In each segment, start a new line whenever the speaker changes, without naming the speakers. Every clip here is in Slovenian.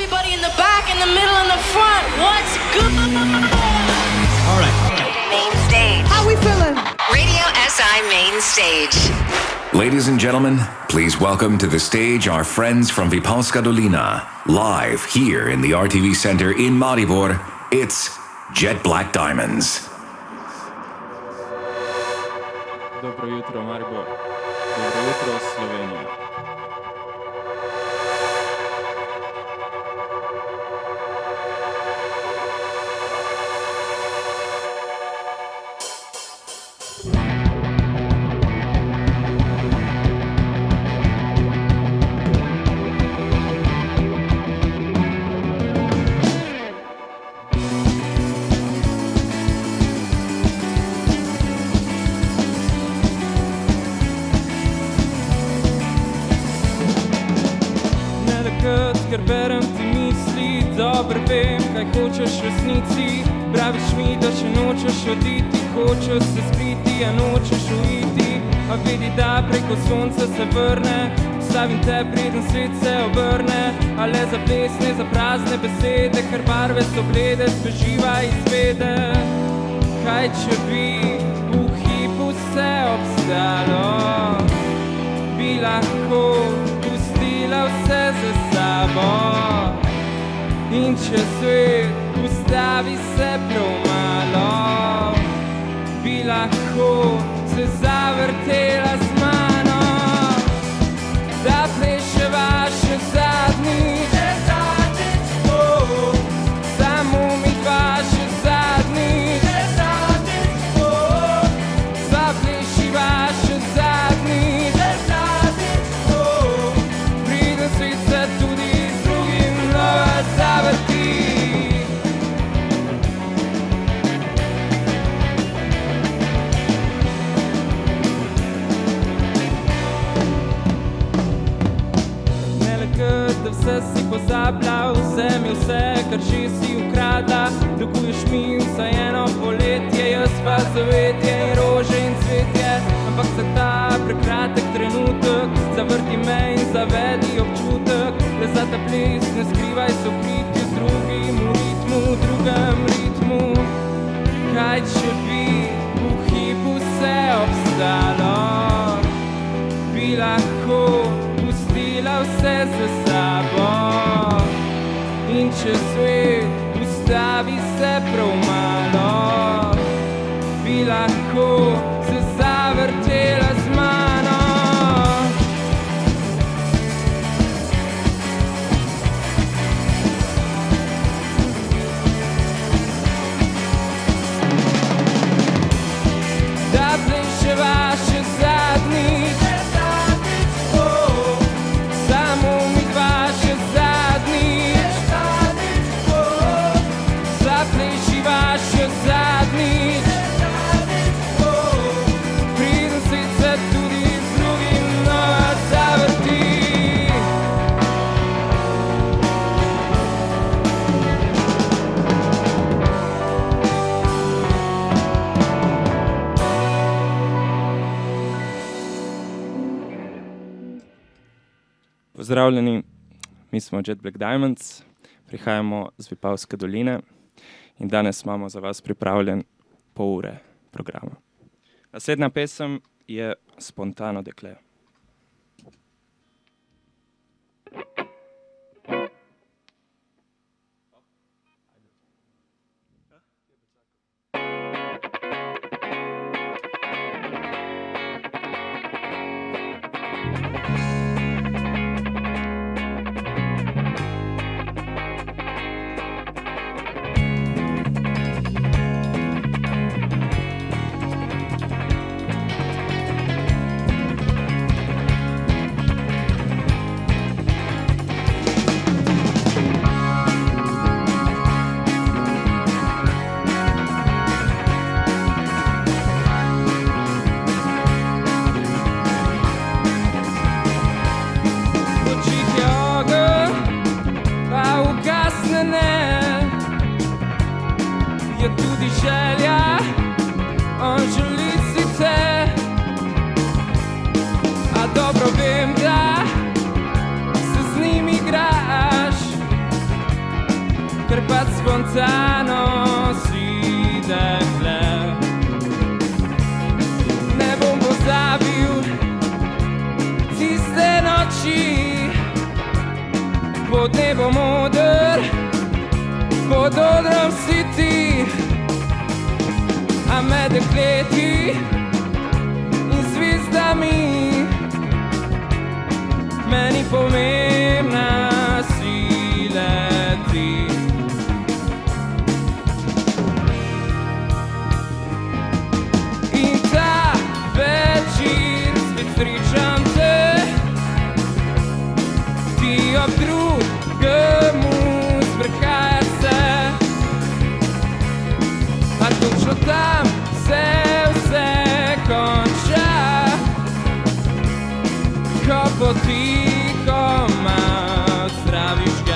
everybody in the back, in the middle, and the front. What's good?
All right.
Main stage.
How we feeling?
Radio SI Main Stage.
Ladies and gentlemen, please welcome to the stage our friends from Vipavska Dolina. Live here in the RTV Center in Maribor, it's Jet Black Diamonds.
Dobro jutro, Maribor. Dobro jutro, Slovenija. Ker berem ti misli, dobro vem, kaj hočeš v resnici. Praviš mi, da še nočeš oditi, hočeš se skriti, a nočeš uiti. A vidi, da preko sonca se vrne, stavim te, preden svet se obrne. A le za pesne, za prazne besede, ker barve so blede, zbeživa izvede. Kaj če bi v hipu vse obstalo, bi lahko pustila vse za sabo. In če svet ustavi se prav malo, bi lahko se zavrtela z mano, da pleševa še zadnjič, samo mi dva še zadnjič, zaplešiva še zadnjič, priden svet se tudi z drugim nova zavrti. Da vse si pozabila, vzemi vse, kar že si ukradla. Dolguješ mi vsaj eno poletje, jaz pa zavetje in rože in cvetje. Ampak za ta prekratek trenutek zavrti me in zavedi občutek. Le za ta ples ne skrivaj se v kritju z drugim v ritmu, drugem ritmu. Kaj če bi v hipu vse obstalo, bi lahko pustila vse za sabo. In če svet ustavi se prav malo, bi lahko se zavrtela z mano. Da pleševa še zadnjič, samo mi dva še zadnjič, zaplešiva še zadnjič, priden svet se tudi z drugim nova zavrti. Pozdravljeni, mi smo Jet Black Diamonds, prihajamo z Vipavske doline in danes imamo za vas pripravljen pol ure programa. Naslednja pesem je Spontano dekle. dobro vem, da se z njim igraš, prepad spontano si dekle. Ne bom pozabil tiste noči, pod nebom moder, pod odrom si ti, a med dekleti in zvezdami meni pomembna si le ti. In ta večer spet srečam te, ti ob drugemu sprehaja se, a točno tam se vse konča, ko potihoma zdraviš ga.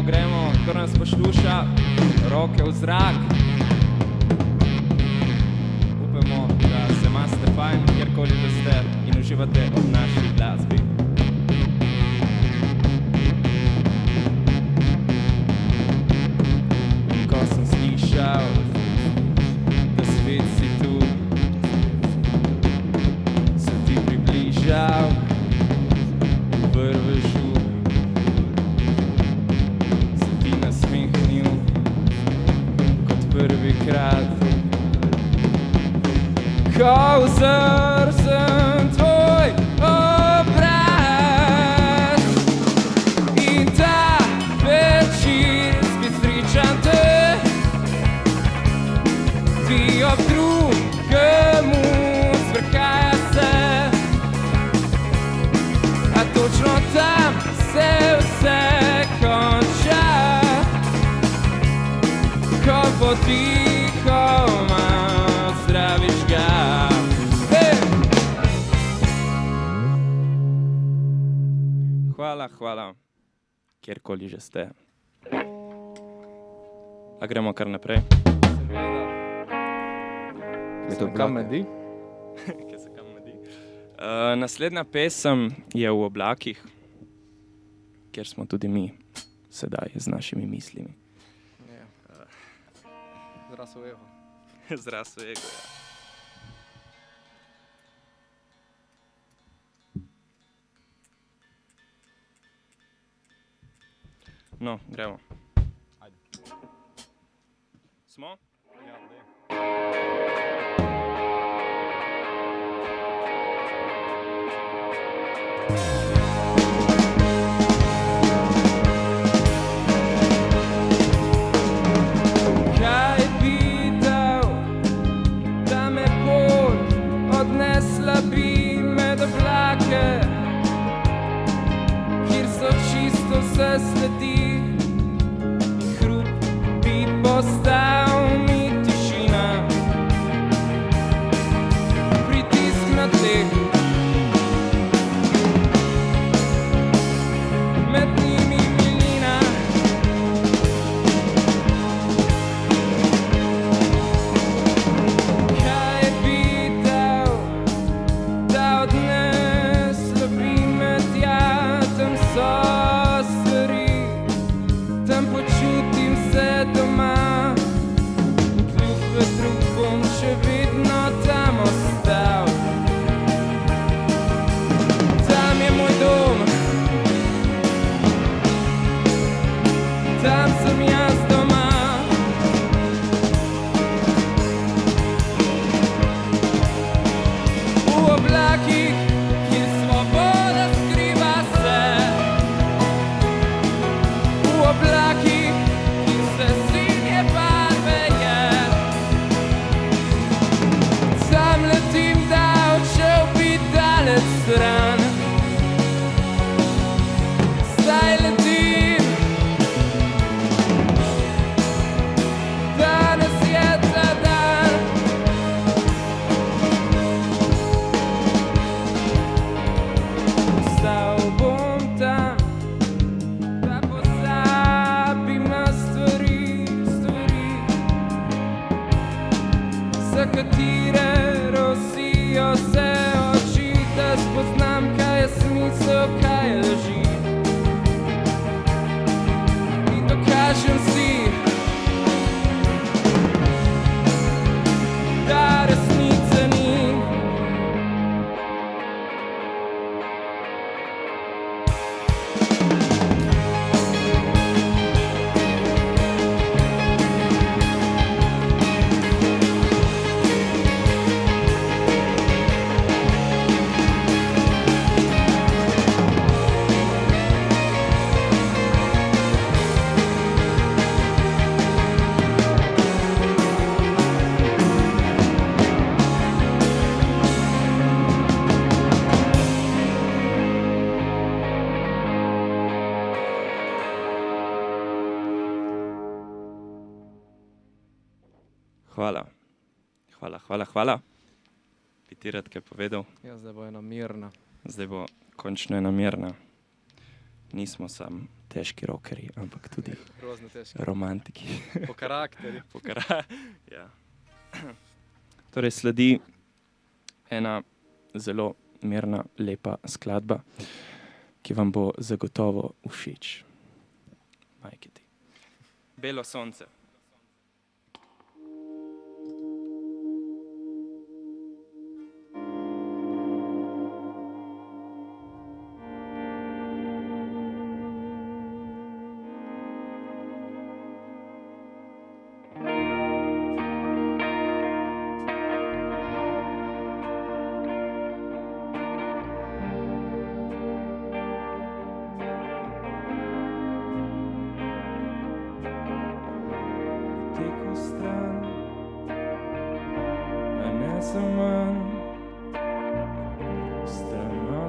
Gremo, kdo nas posluša, roke v zrak. Upamo, da se imate fajn, kjerkoli da ste in uživate ob naši glasbi. In ko sem slišal, da svet si tu, se ti približal v vrvežu. Prvikrat, ko vzr sem tvoj obraz, in ta večer spet srečam te, ti ob drugemu sprehaja se, a točno tam se vse konča, ko potihoma zdraviš ga. Hvala, kjerkoli že ste. A gremo kar naprej?
Kje se kam medi?
Naslednja pesem je v oblakih, kjer smo tudi mi sedaj z našimi mislimi.
Zrasel ego.
Zrasel ego, ja. No, gremo.
Ajde.
Smo?
Ja, dej.
Odnesla bi me do oblake, kjer so čisto vse sledi, in hrup bi postal mi tišina. Pritisk na tleh, med njimi milina. za katere rosijo se oči, da spoznam, kaj je smisel, kaj je laži. In dokažem si, da resnice ni.
Hvala. Bi ti rad kaj povedal?
Ja, zdaj bo ena mirna.
Zdaj bo končno ena mirna. Nismo sam težki rockerji, ampak tudi
Grozno težko.
romantiki.
Po karakterju.
Ja. Torej sledi ena zelo mirna, lepa skladba, ki vam bo zagotovo všeč. Majke ti. Belo sonce.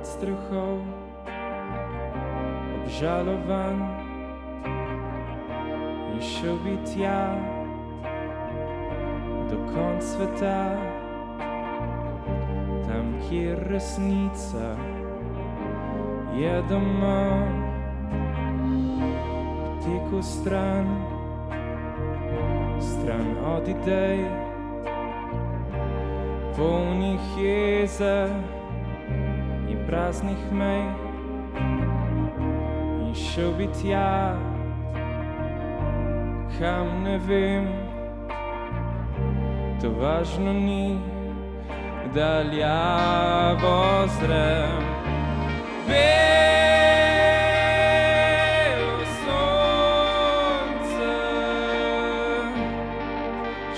Strahov, obžalovan, in šel bi tja do konca sveta, tam, kjer resnica je doma. Tekel stran od idej, polnih jeze in praznih mej, in šel bi tja, kam ne vem, to važno ni, daljavo zrem. Belo sonce,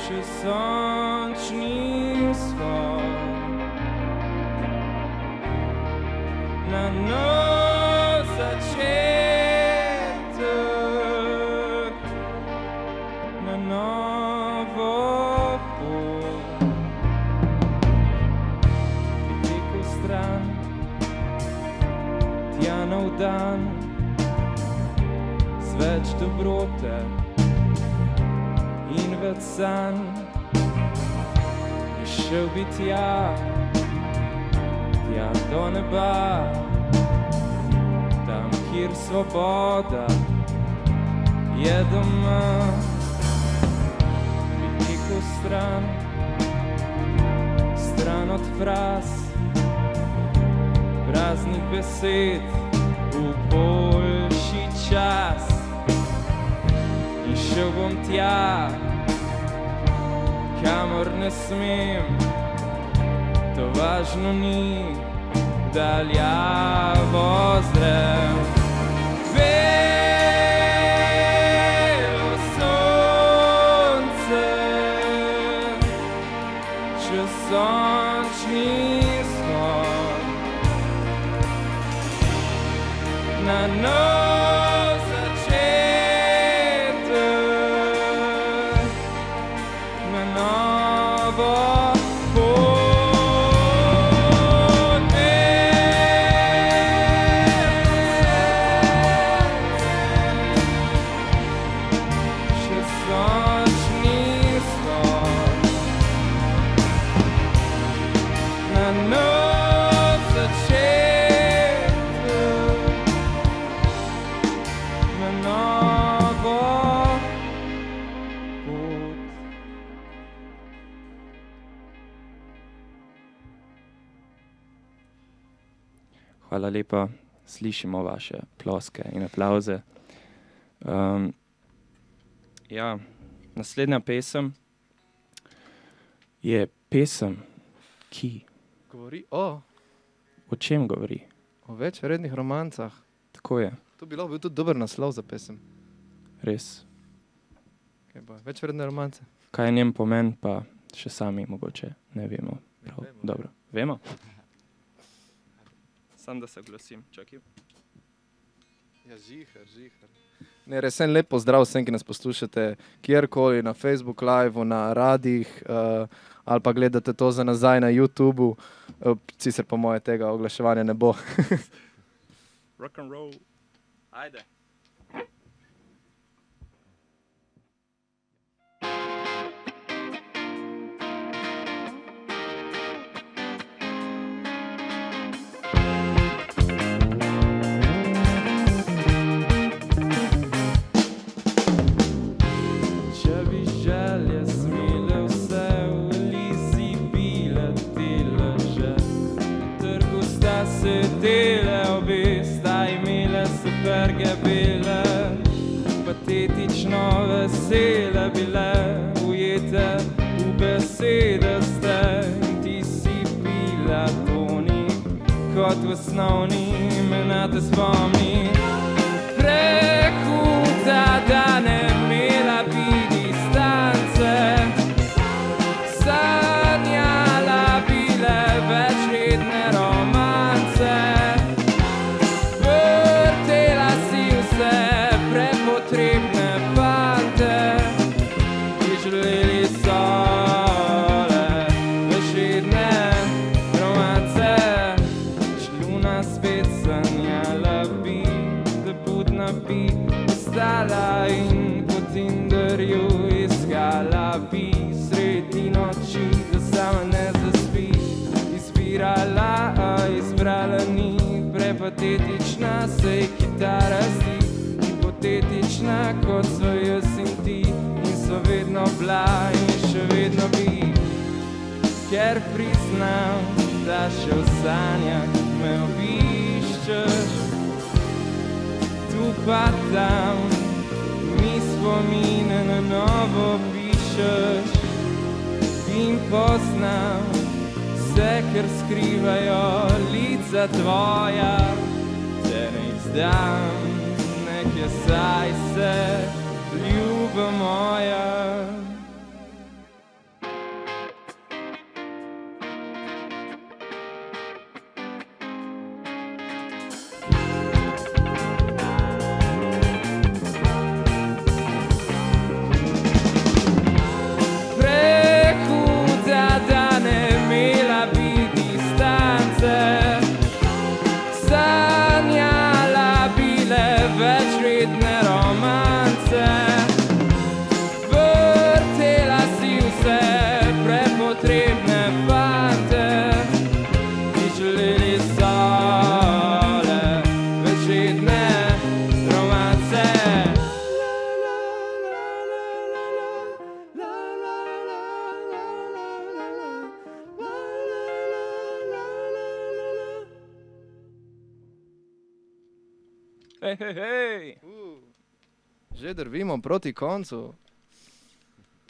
še sončni vzhod, na nov začetek, na novo pot. Bi tekel stran, tja nov dan, z več dobrote in več sanj. In šel bi tja do neba, tam, kjer svoboda je doma. Bi tekel stran od fraz, praznih besed, v boljši čas. In šel bom tja, kamor ne smem, to važno ni, daljavo zrem. Belo sonce, čez sončni vzhod, na nov začetek, na novo pot. Hvala lepa. Slišimo vaše ploske in aplauze. Ja, naslednja pesem je pesem, ki
Govori o
čem govori?
večrednih romancah.
Tako je,
To bi lahko bil tudi dober naslov za pesem.
res.
Kaj pa, večredne romance.
Kaj je njen pomen, pa še sami mogoče ne vemo. Prav.
vemo.
Dobro, vemo? Sam da se glasim, čakaj.
Ja, žihar. Ne, res en lep pozdrav vsem, ki nas poslušate kjerkoli, na Facebook live, na radijih, ali pa gledate to za nazaj na YouTubu. Sicer po moje tega oglaševanja ne bo.
Rock and roll. Ajde.
Če bi želje smile vse v lisi bile tele že. Na trgu sta sedele obe, sta imele superge bele. Patetično vesele bile, ujete v besede ste. In ti si bila tonik, kot v osnovni, me na te spomni. Prehuda, da ne imela bi distance, sanjala bile večredne romance. Vrtela si vse prepotrebne fante, ki želeli so le večredne romance. Če luna spet sanjala bi, da budna bi ostala in po Tinderju iskala bi sredi noči, da sama ne zaspi. Izbirala, a izbrala ni, prepatetična sej kitara zdi. Hipotetična kot so jaz in ti, in so vedno bila in še vedno bi. Ker priznam, da še v sanjah me obiščeš, tu pa tam mi spomine na novo pišeš. In poznam vse, ker skrivajo lica tvoja, te ne izdam, nekje saj se, ljuba moja. Prehuda, da ne imela bi distance, sanjala bile večredne romance. Vrtela si vse prepotrebne fante, ki želeli so le večredne romance.
Hej.
Že drvimo proti koncu.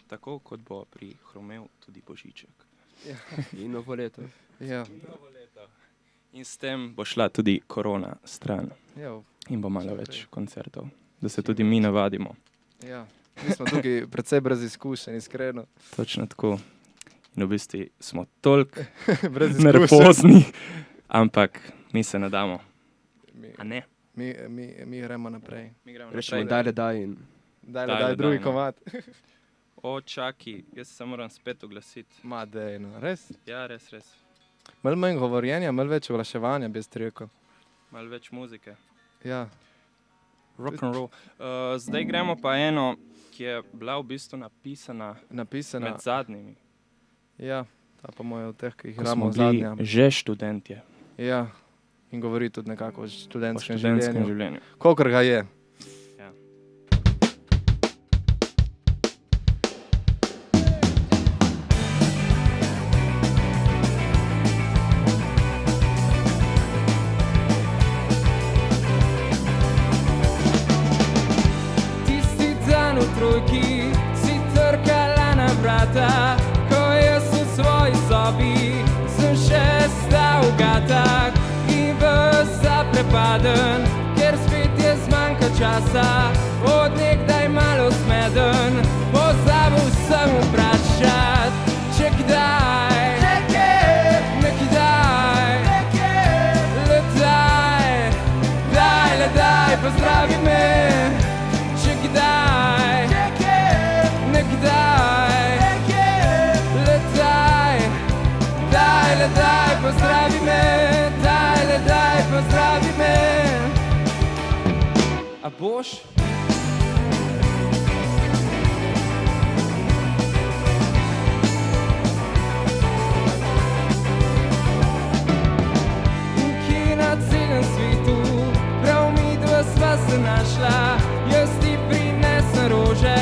Tako kot bo prihromel tudi Božiček.
In novo leto.
Ja,
In s tem bo šla tudi korona stran
ja,
in bo malo več koncertov, da se tudi mi navadimo.
ja. Mi smo tukaj predvsej brez izkušenj, iskreno.
Točno tako. In v bistvu smo toliko
Brez izkušenj.
nervozni, ampak mi se nadamo.
Mi,
A ne?
mi gremo naprej.
Mi gremo
Rečemo,
naprej.
daj in
Daj drugi
no.
komad.
O, čaki, jaz se moram spet oglasiti.
Ma dej, no, res.
Ja, res.
Malo manj govorjenja, malo več oglaševanja, bi jaz rekel.
Malo več muzike.
Ja,
Rock and roll. Zdaj gremo pa eno, ki je bila v bistvu napisana
napisana.
med zadnjimi.
Ja, ta pa moje od teh, ki jih
Ko
igramo
smo bili
zadnja.
že študentje
Ja, in govori tudi nekako o
o
študentskem
študentskem
življenju.
življenju.
Kolikor ga je.
Ja.
vrata, ko jaz v svoji sobi sem še stal v gatah in ves zaprepaden, ker spet je zmanjka časa, od nekdaj malo smeden, pozabil sem vprašat, če kdaj, ne kdaj, le daj, pozdravi me, če kdaj, ne kdaj, le daj, pozdravi me, daj, pozdravi me. A boš? In kje na celem svetu, prav midva sva se našla, jaz ti prinesem rože,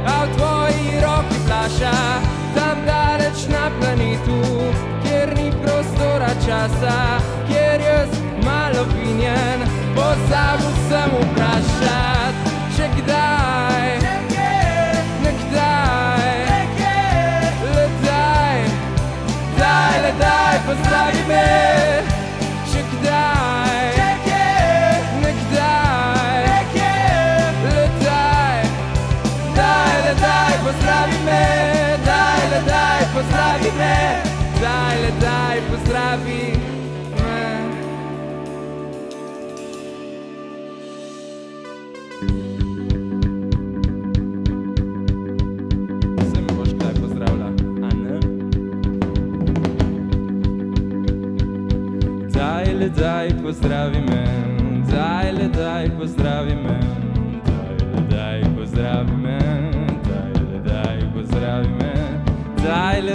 a v tvoji roki flaša, tam daleč na planetu, kjer ni prostora časa, kjer jaz malo vinjen, pozabil sem vprašat, če kdaj, ne kdaj, le daj, pozdravi me, če kdaj, ne kdaj, le daj, pozdravi me, le daj, pozdravi me, le daj, pozdravi me. Se me boš kdaj pozdravila, a ne? Daj, pozdravi me, daj, pozdravi me, daj, pozdravi me, daj, pozdravi me,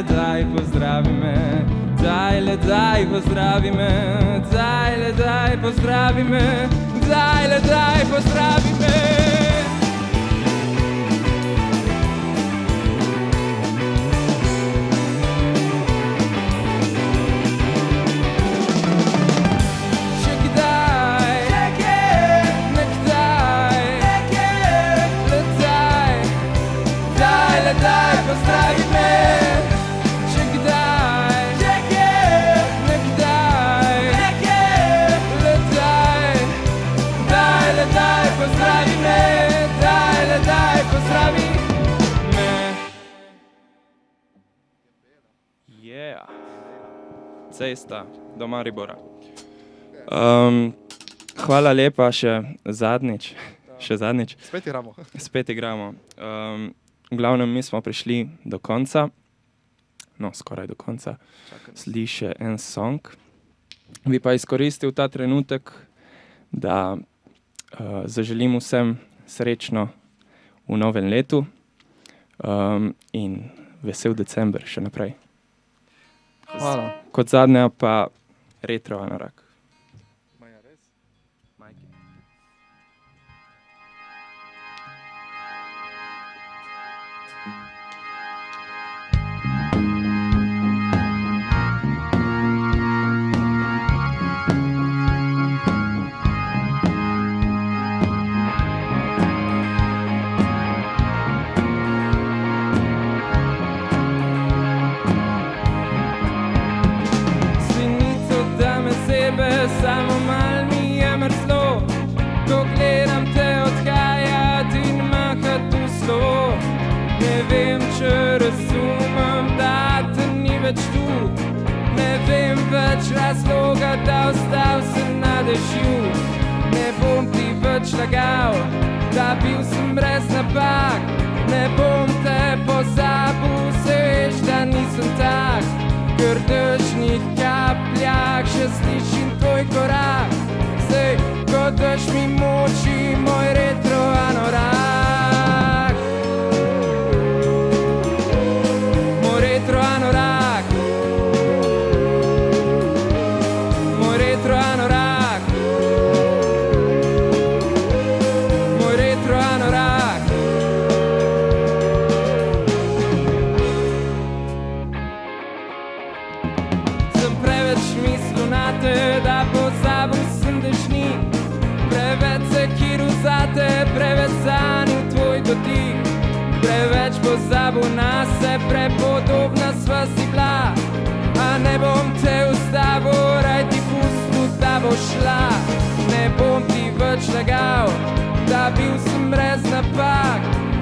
daj, pozdravi me, daj, pozdravi me, daj, pozdravi me, daj, pozdravi me. Daj, pozdravi me, če kdaj, ne kdaj, le daj, pozdravi me, daj, pozdravi me.
Yeah. Cesta do Maribora. Hvala lepa še zadnjič. Spet igramo. V glavnem, mi smo prišli do konca, skoraj do konca, sledi še en song. Bi pa izkoristil ta trenutek, da zaželim vsem srečno v novem letu in vesel december še naprej.
Hvala.
Kot zadnja pa retro anorak.
Samo mal mi je mrzlo, ko gledam te odhajati in mahati v slo. Ne vem, če razumem, da te ni več tu. Ne vem več razloga, da ostal sem na dežju. Ne bom ti več lagal, da bil sem brez napak. Ne bom te pozabil, se veš, da nisem tak. Ker dežnih kapljah še slišim tvoj korak. Zdaj, ko dež mi moči moj retro anorak. Moj retro anorak. Moj retro anorak. Moj retro anorak. Da pozabil sem dežnik, preveč se kiru zate, preveč zanju tvoj dotik, preveč pozabil na se, prepodobna sva si bila. A ne bom te ustavil, raj ti pustil, da bo šla. Ne bom ti več lagal, da bil sem brez napak.